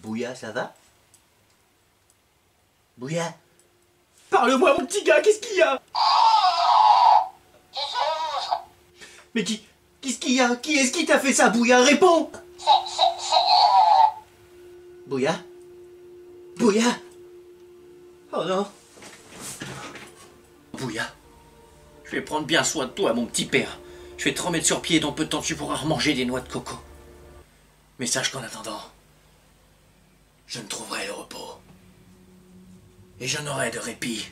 Bouya, ça va? Bouya? Parle-moi, mon petit gars, qu'est-ce qu'il y a? Mais qu'est-ce qu'il y a? Qui est-ce qui t'a fait ça, Bouya? Réponds! Bouya? Bouya? Oh non! Bouya, je vais prendre bien soin de toi, mon petit père. Je vais te remettre sur pied et dans peu de temps tu pourras remanger des noix de coco. Mais sache qu'en attendant, je ne trouverai le repos. Et je n'aurai de répit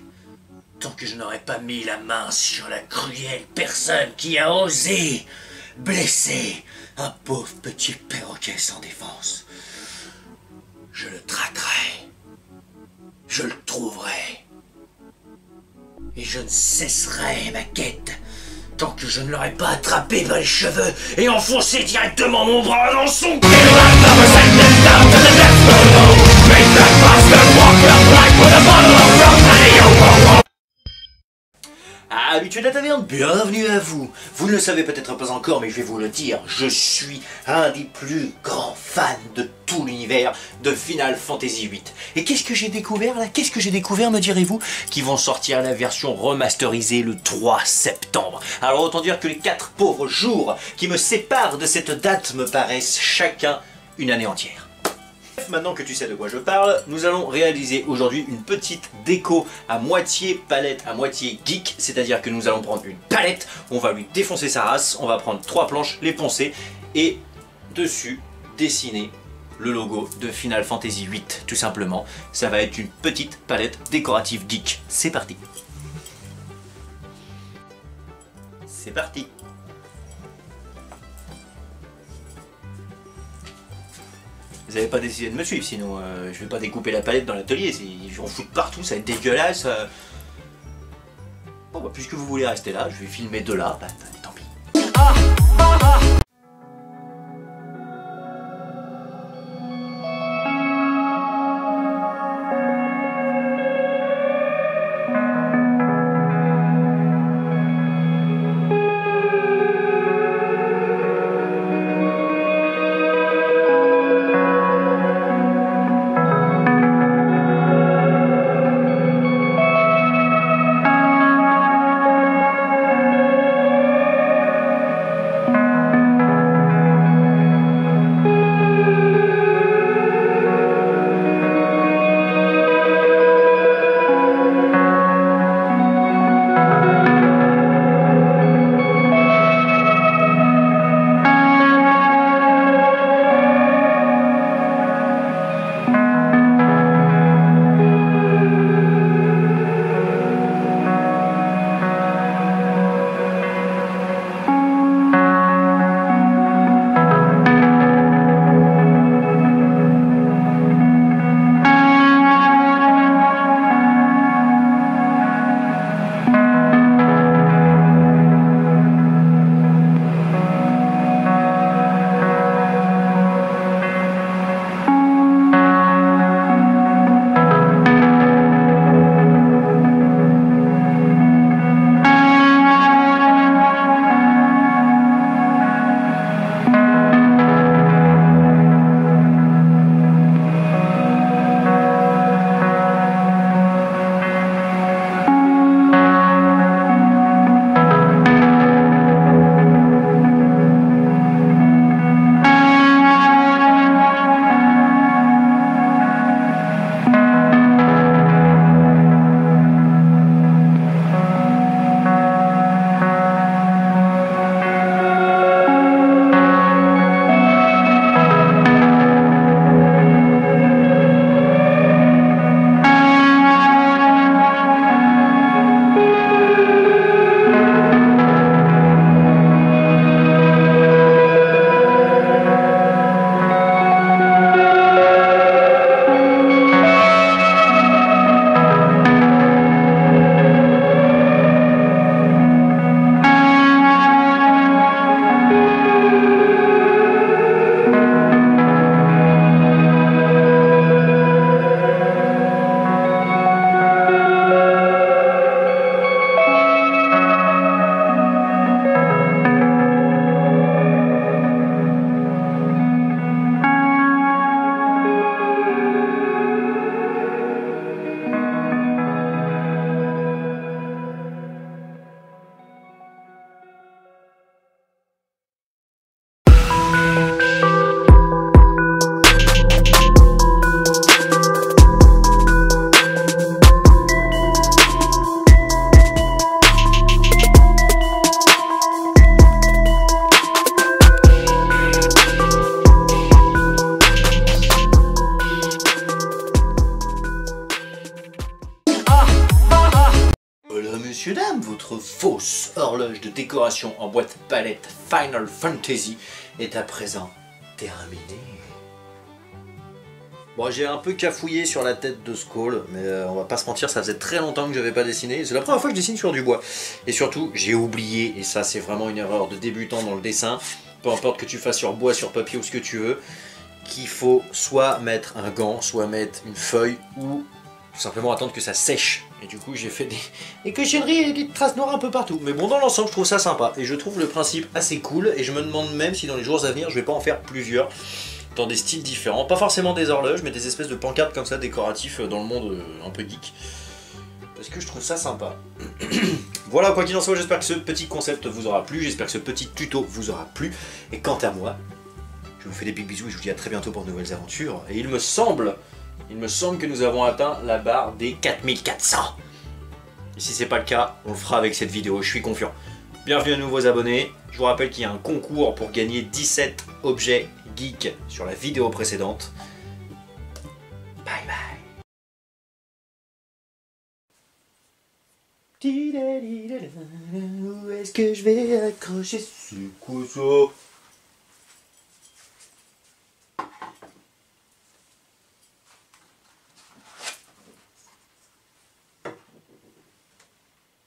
tant que je n'aurai pas mis la main sur la cruelle personne qui a osé blesser un pauvre petit perroquet sans défense. Je le traquerai. Je le trouverai. Et je ne cesserai ma quête tant que je ne l'aurai pas attrapé par les cheveux et enfoncé directement mon bras dans son cul. Habitué de la taverne, bienvenue à vous. Vous ne le savez peut-être pas encore, mais je vais vous le dire, je suis un des plus grands fans de tout l'univers de Final Fantasy VIII. Et qu'est-ce que j'ai découvert là? Qu'est-ce que j'ai découvert, me direz-vous? Qui vont sortir la version remasterisée le 3 septembre. Alors autant dire que les 4 pauvres jours qui me séparent de cette date me paraissent chacun une année entière. Maintenant que tu sais de quoi je parle, nous allons réaliser aujourd'hui une petite déco à moitié palette, à moitié geek. C'est-à-dire que nous allons prendre une palette, on va lui défoncer sa race, on va prendre 3 planches, les poncer et dessus dessiner le logo de Final Fantasy VIII tout simplement. Ça va être une petite palette décorative geek. C'est parti. C'est parti. Vous n'avez pas décidé de me suivre, sinon je vais pas découper la palette dans l'atelier, ils vont foutre partout, ça va être dégueulasse. Bon bah puisque vous voulez rester là, je vais filmer de là, bah tant pis. votre fausse horloge de décoration en boîte palette Final Fantasy est à présent terminée. Bon, j'ai un peu cafouillé sur la tête de Skull, mais on va pas se mentir, ça faisait très longtemps que je n'avais pas dessiné. C'est la première fois que je dessine sur du bois. Et surtout, j'ai oublié, et ça c'est vraiment une erreur de débutant dans le dessin, peu importe que tu fasses sur bois, sur papier ou ce que tu veux, qu'il faut soit mettre un gant, soit mettre une feuille, ou tout simplement attendre que ça sèche. Et du coup, j'ai fait des cochonneries et des traces noires un peu partout. Mais bon, dans l'ensemble, je trouve ça sympa. Et je trouve le principe assez cool, et je me demande même si dans les jours à venir, je vais pas en faire plusieurs. Dans des styles différents, pas forcément des horloges, mais des espèces de pancartes comme ça, décoratifs dans le monde un peu geek. Parce que je trouve ça sympa. Voilà, quoi qu'il en soit, j'espère que ce petit concept vous aura plu, j'espère que ce petit tuto vous aura plu. Et quant à moi, je vous fais des big bisous et je vous dis à très bientôt pour de nouvelles aventures. Et il me semble que nous avons atteint la barre des 4400. Et si c'est pas le cas, on le fera avec cette vidéo, je suis confiant. Bienvenue à nouveaux abonnés. Je vous rappelle qu'il y a un concours pour gagner 17 objets geek sur la vidéo précédente. Bye bye. Où est-ce que je vais accrocher? C'est quoi ça?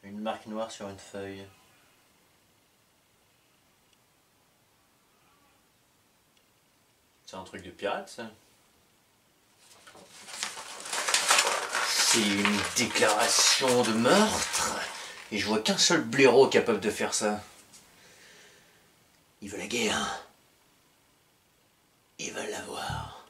Une marque noire sur une feuille. C'est un truc de pirate, ça? C'est une déclaration de meurtre? Et je vois qu'un seul blaireau capable de faire ça. Il veut la guerre. Ils veulent l'avoir.